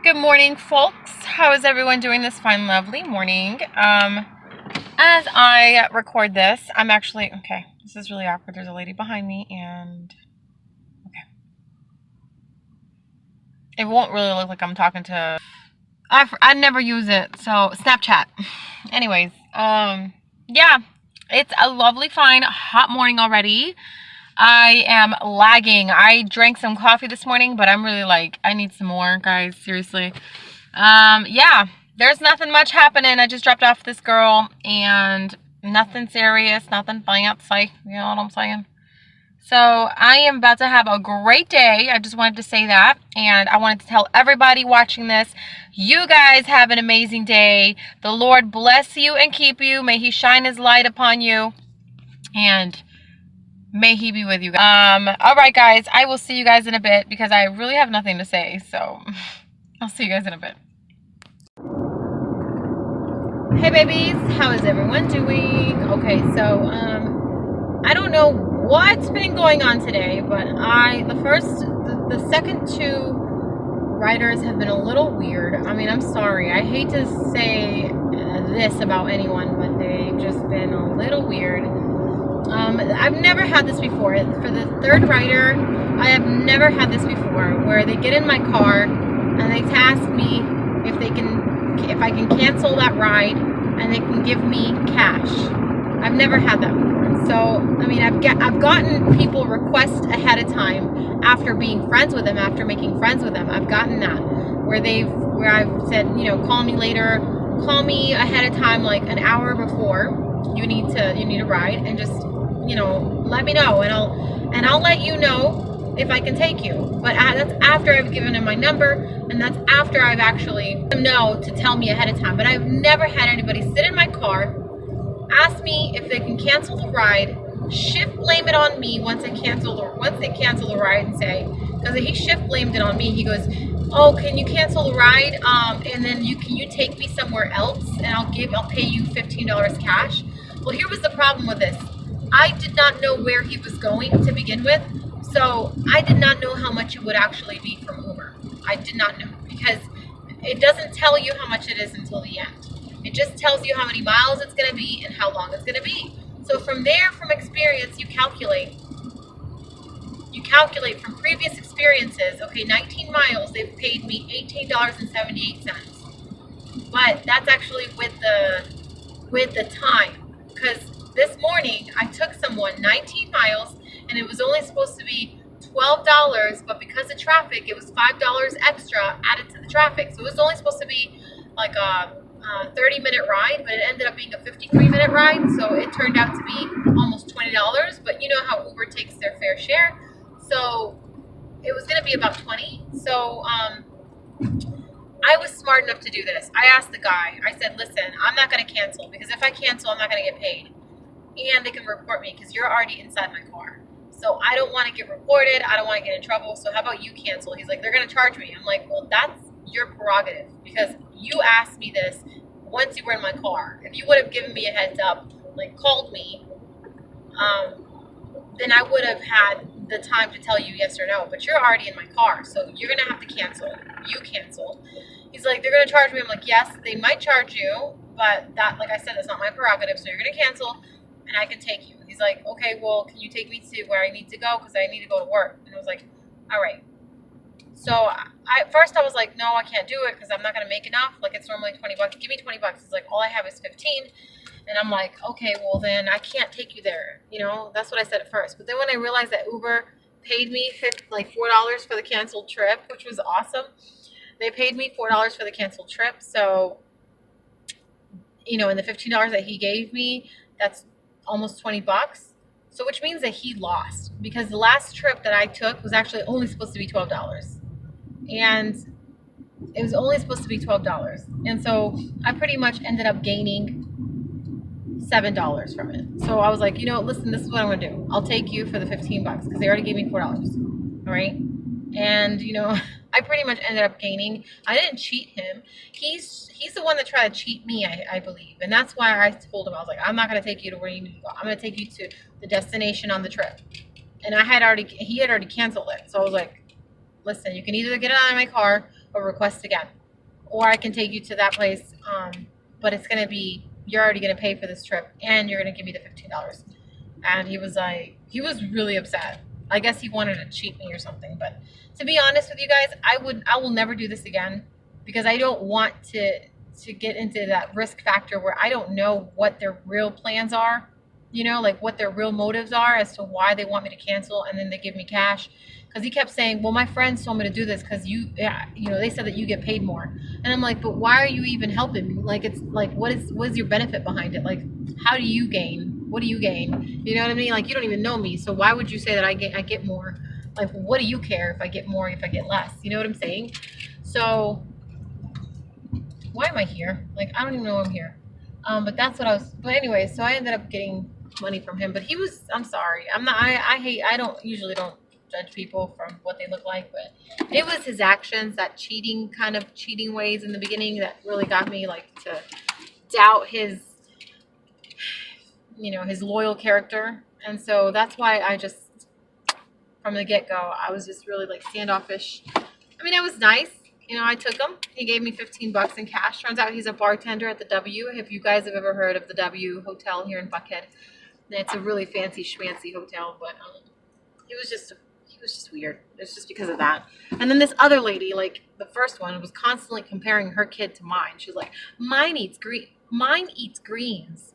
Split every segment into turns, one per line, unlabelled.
Good morning, folks. How is everyone doing this fine, lovely morning? As I record this, I'm actually, okay, this is really awkward. There's a lady behind me and, okay. It won't really look like I'm talking to, I never use it, so Snapchat. Anyways, yeah, it's a lovely, fine, hot morning already. I am lagging. I drank some coffee this morning, but I'm really like, I need some more, guys, seriously. Yeah, there's nothing much happening. I just dropped off this girl and nothing serious, nothing fancy, you know what I'm saying? So I am about to have a great day. I just wanted to say that, and I wanted to tell everybody watching this, you guys have an amazing day. The Lord bless you and keep you. May he shine his light upon you, and may he be with you. All right, guys, I will see you guys in a bit because I really have nothing to say, so I'll see you guys in a bit. Hey babies, how is everyone doing? Okay, so I don't know what's been going on today, but the second two riders have been a little weird. I mean, I'm sorry. I hate to say this about anyone, but they've just been a little weird. I've never had this before. For the third rider, I have never had this before, where they get in my car and they task me if I can cancel that ride and they can give me cash. I've never had that before. So, I mean, I've gotten people request ahead of time after being friends with them, after making friends with them. I've gotten that where I've said, you know, call me later, call me ahead of time, like an hour before you need a ride, and just, you know, let me know, and I'll let you know if I can take you. But that's after I've given him my number, and that's after I've actually let them know to tell me ahead of time. But I've never had anybody sit in my car, ask me if they can cancel the ride, shift blame it on me once they cancel the ride, and say, because he shift blamed it on me. He goes, oh, can you cancel the ride? And then can you take me somewhere else, and I'll pay you $15 cash. Well, here was the problem with this. I did not know where he was going to begin with, so I did not know how much it would actually be from Uber. I did not know, because it doesn't tell you how much it is until the end. It just tells you how many miles it's going to be and how long it's going to be. So from there, from experience, you calculate from previous experiences. Okay, 19 miles, they've paid me $18.78. But that's actually with the time, because this morning I took someone 19 miles and it was only supposed to be $12, but because of traffic, it was $5 extra added to the traffic. So it was only supposed to be like a 30-minute ride, but it ended up being a 53-minute ride. So it turned out to be almost $20. But you know how Uber takes their fair share. So it was going to be about $20. So I was smart enough to do this. I asked the guy, I said, listen, I'm not going to cancel, because if I cancel, I'm not going to get paid. And they can report me because you're already inside my car. So I don't want to get reported. I don't want to get in trouble. So how about you cancel? He's like, they're going to charge me. I'm like, well, that's your prerogative, because you asked me this once you were in my car. If you would have given me a heads up, like called me, then I would have had the time to tell you yes or no. But you're already in my car, so you're going to have to cancel. You cancel. He's like, they're going to charge me. I'm like, yes, they might charge you, but that, like I said, that's not my prerogative. So you're going to cancel, and I can take you. He's like, okay, well, can you take me to where I need to go? Because I need to go to work. And I was like, all right. So first I was like, no, I can't do it because I'm not going to make enough. Like, it's normally $20. Give me $20. He's like, all I have is 15. And I'm like, okay, well, then I can't take you there. You know, that's what I said at first. But then when I realized that Uber paid me like $4 for the canceled trip, which was awesome. They paid me $4 for the canceled trip. So, you know, and the $15 that he gave me, that's almost $20. So which means that he lost, because the last trip that I took was actually only supposed to be $12. And it was only supposed to be $12. And so I pretty much ended up gaining $7 from it. So I was like, you know, listen, this is what I'm going to do. I'll take you for the $15 because they already gave me $4. All right. And, you know, I pretty much ended up gaining. I didn't cheat him. He's the one that tried to cheat me, I believe. And that's why I told him, I was like, I'm not going to take you to where you need to go. I'm going to take you to the destination on the trip. And he had already canceled it. So I was like, listen, you can either get it out of my car a request again. Or I can take you to that place, but it's going to be, you're already going to pay for this trip, and you're going to give me the $15. And he was like, he was really upset. I guess he wanted to cheat me or something. But to be honest with you guys, I will never do this again, because I don't want to get into that risk factor where I don't know what their real plans are, you know, like what their real motives are as to why they want me to cancel, and then they give me cash. Because he kept saying, well, my friends told me to do this because you know, they said that you get paid more. And I'm like, but why are you even helping me? Like, it's like, what is your benefit behind it? Like, how do you gain? What do you gain? You know what I mean? Like, you don't even know me, so why would you say that I get more? Like, what do you care if I get more, if I get less? You know what I'm saying? So why am I here? Like, I don't even know I'm here. But that's what I was. But anyway, so I ended up getting money from him. But he was. I'm sorry. I'm not. I don't usually don't judge people from what they look like, but it was his actions, that cheating ways in the beginning, that really got me like to doubt his, you know, his loyal character. And so that's why I just, from the get-go, I was just really like standoffish. I mean, it was nice, you know. I took him. He gave me $15 in cash. Turns out he's a bartender at the W. If you guys have ever heard of the W Hotel here in Buckhead, it's a really fancy schmancy hotel, but he was just weird. It's just because of that. And then this other lady, like the first one, was constantly comparing her kid to mine. She's like, mine eats greens.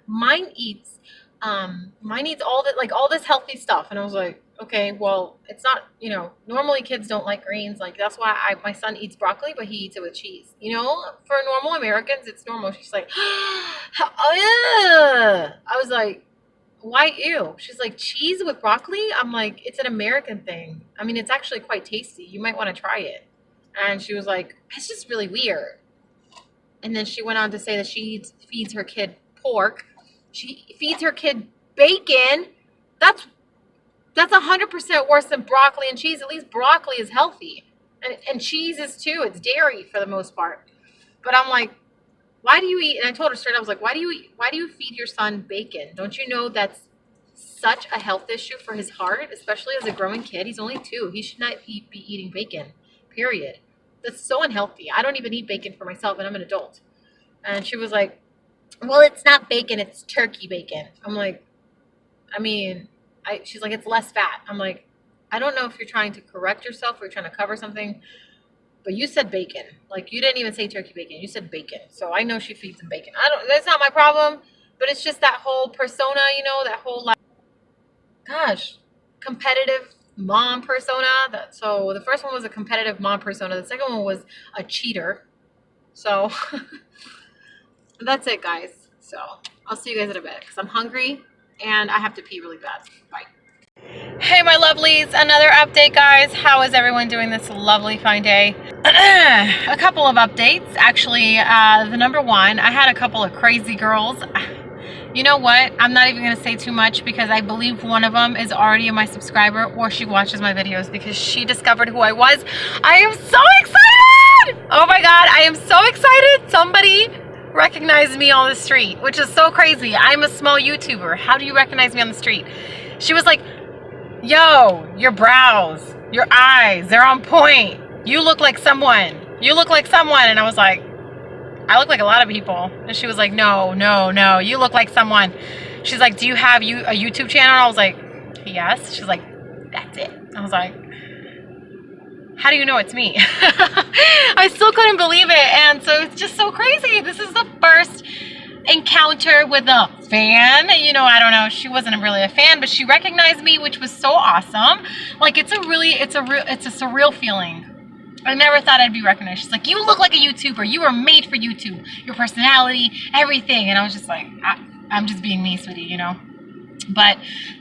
Mine eats all this healthy stuff. And I was like, okay, well, it's not, you know, normally kids don't like greens. Like, that's why my son eats broccoli, but he eats it with cheese. You know, for normal Americans, it's normal. She's like, I was like, why ew? She's like, cheese with broccoli? I'm like, it's an American thing. I mean, it's actually quite tasty. You might want to try it. And she was like, it's just really weird. And then she went on to say that she feeds her kid pork. She feeds her kid bacon. That's 100% worse than broccoli and cheese. At least broccoli is healthy. And cheese is too. It's dairy for the most part. But I'm like, why do you eat? And I told her straight, I was like, why do you feed your son bacon? Don't you know that's such a health issue for his heart, especially as a growing kid? He's only 2. He should not be eating bacon, period. That's so unhealthy. I don't even eat bacon for myself, and I'm an adult. And she was like, well, it's not bacon, it's turkey bacon. I'm like, I mean, she's like, it's less fat. I'm like, I don't know if you're trying to correct yourself or you're trying to cover something. But you said bacon. Like, you didn't even say turkey bacon. You said bacon. So I know she feeds him bacon. That's not my problem. But it's just that whole persona, you know, that whole, like, gosh, competitive mom persona. So the first one was a competitive mom persona. The second one was a cheater. So that's it, guys. So I'll see you guys in a bit because I'm hungry and I have to pee really bad. Bye. Hey, my lovelies, another update, guys. How is everyone doing this lovely fine day? A couple of updates. Actually, the number one, I had a couple of crazy girls. You know what? I'm not even going to say too much because I believe one of them is already my subscriber, or she watches my videos because she discovered who I was. I am so excited! Oh my God, I am so excited. Somebody recognized me on the street, which is so crazy. I'm a small YouTuber. How do you recognize me on the street? She was like, yo, your brows, your eyes, they're on point. You look like someone. You look like someone. And I was like, I look like a lot of people. And she was like, no, you look like someone. She's like, do you have a YouTube channel? And I was like, yes. She's like, that's it. I was like, how do you know it's me? I still couldn't believe it. And so it's just so crazy. This is the first encounter with a fan. You know, I don't know, she wasn't really a fan, but she recognized me, which was so awesome. Like, it's a surreal feeling. I never thought I'd be recognized. She's like, you look like a YouTuber. You were made for YouTube. Your personality, everything. And I was just like, I'm just being me, sweetie, you know. But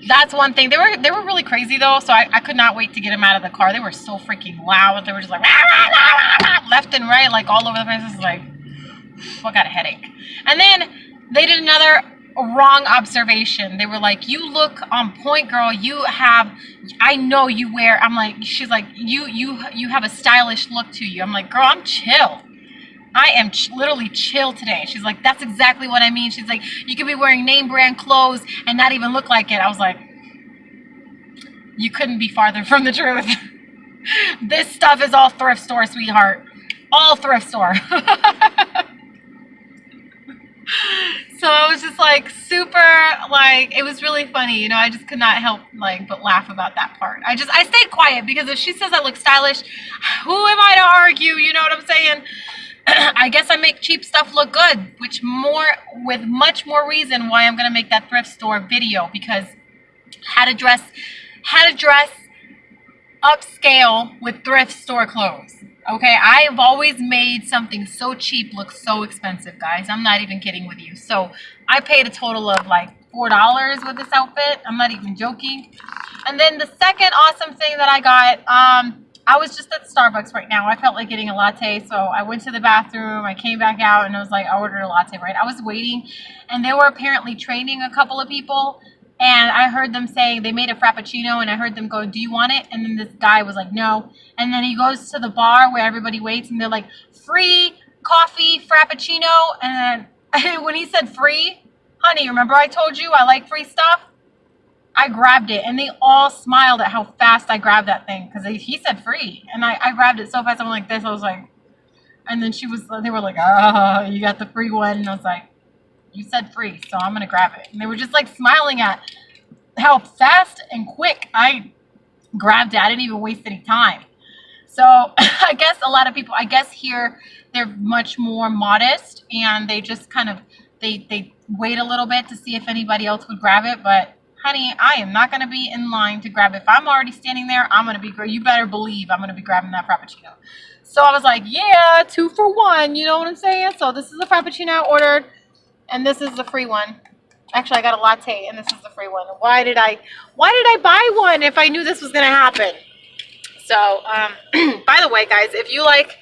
that's one thing. They were really crazy though, so I could not wait to get them out of the car. They were so freaking loud. They were just like rah, rah, rah, rah, rah, left and right, like all over the place. It's like, I got a headache. And then they did another wrong observation. They were like, you look on point, girl. I know you wear, I'm like, she's like, you have a stylish look to you. I'm like, girl, I'm chill. I am literally chill today. She's like, that's exactly what I mean. She's like, you could be wearing name brand clothes and not even look like it. I was like, you couldn't be farther from the truth. This stuff is all thrift store, sweetheart. All thrift store. So I was just like super, like, it was really funny, you know. I just could not help like but laugh about that part. I stayed quiet because if she says I look stylish, who am I to argue? You know what I'm saying? I guess I make cheap stuff look good, which with much more reason why I'm gonna make that thrift store video, because how to dress upscale with thrift store clothes. Okay, I have always made something so cheap look so expensive, guys. I'm not even kidding with you. So I paid a total of like $4 with this outfit. I'm not even joking. And then the second awesome thing that I got, I was just at Starbucks right now. I felt like getting a latte, so I went to the bathroom. I came back out and I was like, I ordered a latte, right? I was waiting, and they were apparently training a couple of people. And I heard them saying they made a Frappuccino, and I heard them go, do you want it? And then this guy was like, no. And then he goes to the bar where everybody waits, and they're like, free coffee Frappuccino. And then when he said free, honey, remember I told you I like free stuff? I grabbed it, and they all smiled at how fast I grabbed that thing, because he said free. And I grabbed it so fast, I went like this. I was like, and then they were like, oh, you got the free one. And I was like, you said free, so I'm gonna grab it. And they were just like smiling at how fast and quick I grabbed it. I didn't even waste any time. So I guess a lot of people, I guess here they're much more modest, and they just kind of they wait a little bit to see if anybody else would grab it. But honey, I am not gonna be in line to grab it. If I'm already standing there, you better believe I'm gonna be grabbing that Frappuccino. So I was like, yeah, 2 for 1, you know what I'm saying? So this is the Frappuccino I ordered. And this is the free one. Actually, I got a latte, and this is the free one. Why did I buy one if I knew this was gonna happen? So, by the way, guys, if you like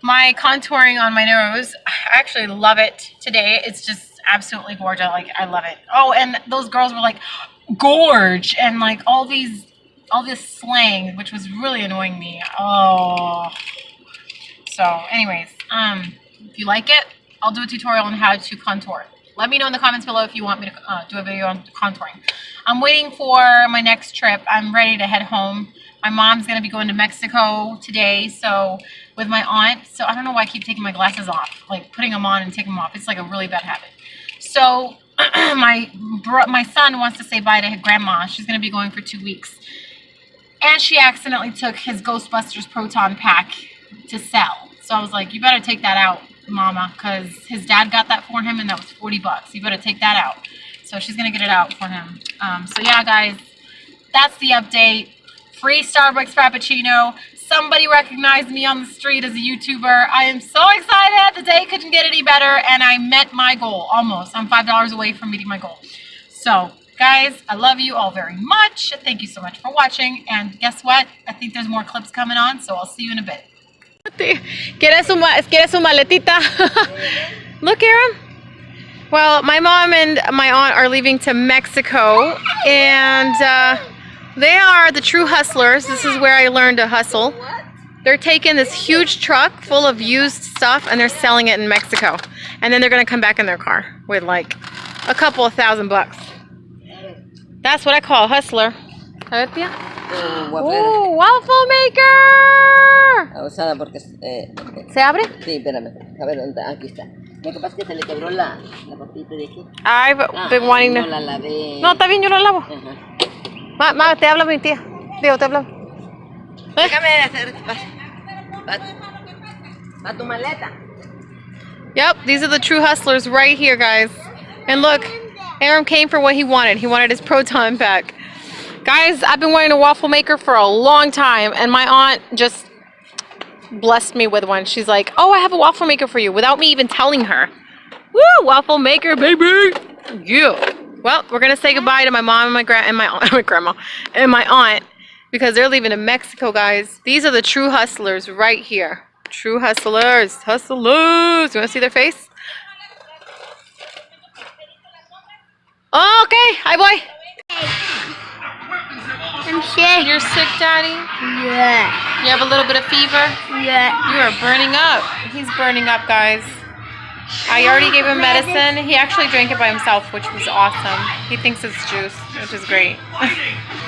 my contouring on my nose, I actually love it today. It's just absolutely gorgeous. I love it. Oh, and those girls were like, gorge, and like all this slang, which was really annoying me. Oh. So, anyways, if you like it, I'll do a tutorial on how to contour. Let me know in the comments below if you want me to do a video on contouring. I'm waiting for my next trip. I'm ready to head home. My mom's going to be going to Mexico today, so with my aunt. So I don't know why I keep taking my glasses off, like putting them on and taking them off. It's like a really bad habit. So my son wants to say bye to grandma. She's going to be going for 2 weeks. And she accidentally took his Ghostbusters Proton pack to sell. So I was like, you better take that out, Mama, because his dad got that for him, and that was $40. You better take that out. So she's gonna get it out for him. So yeah, guys, that's the update. Free Starbucks Frappuccino. Somebody recognized me on the street as a YouTuber. I am so excited. The day couldn't get any better, and I met my goal almost. I'm $5 away from meeting my goal. So guys, I love you all very much. Thank you so much for watching. And guess what? I think there's more clips coming on, so I'll see you in a bit. ¿Quieres su maletita? Look, Aaron. Well, my mom and my aunt are leaving to Mexico, and they are the true hustlers. This is where I learned to hustle. They're taking this huge truck full of used stuff, and they're selling it in Mexico. And then they're going to come back in their car with like a couple of $1,000. That's what I call a hustler. A ver, tía. ¡Oh, waffle maker!
Usada porque
¿Se abre?
Sí, espérame. A ver, ¿dónde? Aquí está. Lo que pasa es que se le quebró la papita de aquí.
I've been wanting to...
No la lavé.
No, está bien, yo la lavo.
Ajá.
Ma, te habla mi tía. Digo, te habla.
Déjame hacer... Pa tu maleta.
Yep, these are the true hustlers right here, guys. And look, Aaron came for what he wanted. He wanted his Proton pack. Guys, I've been wanting a waffle maker for a long time, and my aunt just blessed me with one. She's like, oh, I have a waffle maker for you, without me even telling her. Woo, waffle maker, baby! Yeah. Well, we're going to say goodbye to my mom and my grandma and my aunt, because they're leaving to Mexico, guys. These are the true hustlers right here. True hustlers. Hustlers. You want to see their face? Oh, okay. Hi, boy.
I'm sick.
You're sick, Daddy?
Yeah.
You have a little bit of fever?
Yeah.
You are burning up. He's burning up, guys. I already gave him medicine. He actually drank it by himself, which was awesome. He thinks it's juice, which is great.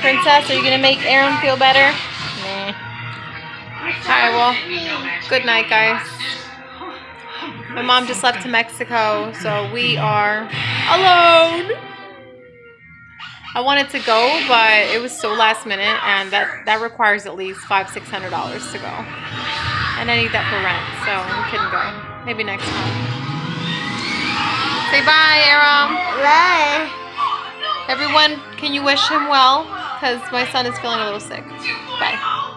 Princess, are you going to make Aaron feel better? Nah. Alright, well, good night, guys. My mom just left to Mexico, so we are alone. I wanted to go, but it was so last minute, and that requires at least $500-600 to go. And I need that for rent, so we couldn't go. Maybe next time. Say bye, Aram.
Bye.
Everyone, can you wish him well? Because my son is feeling a little sick. Bye.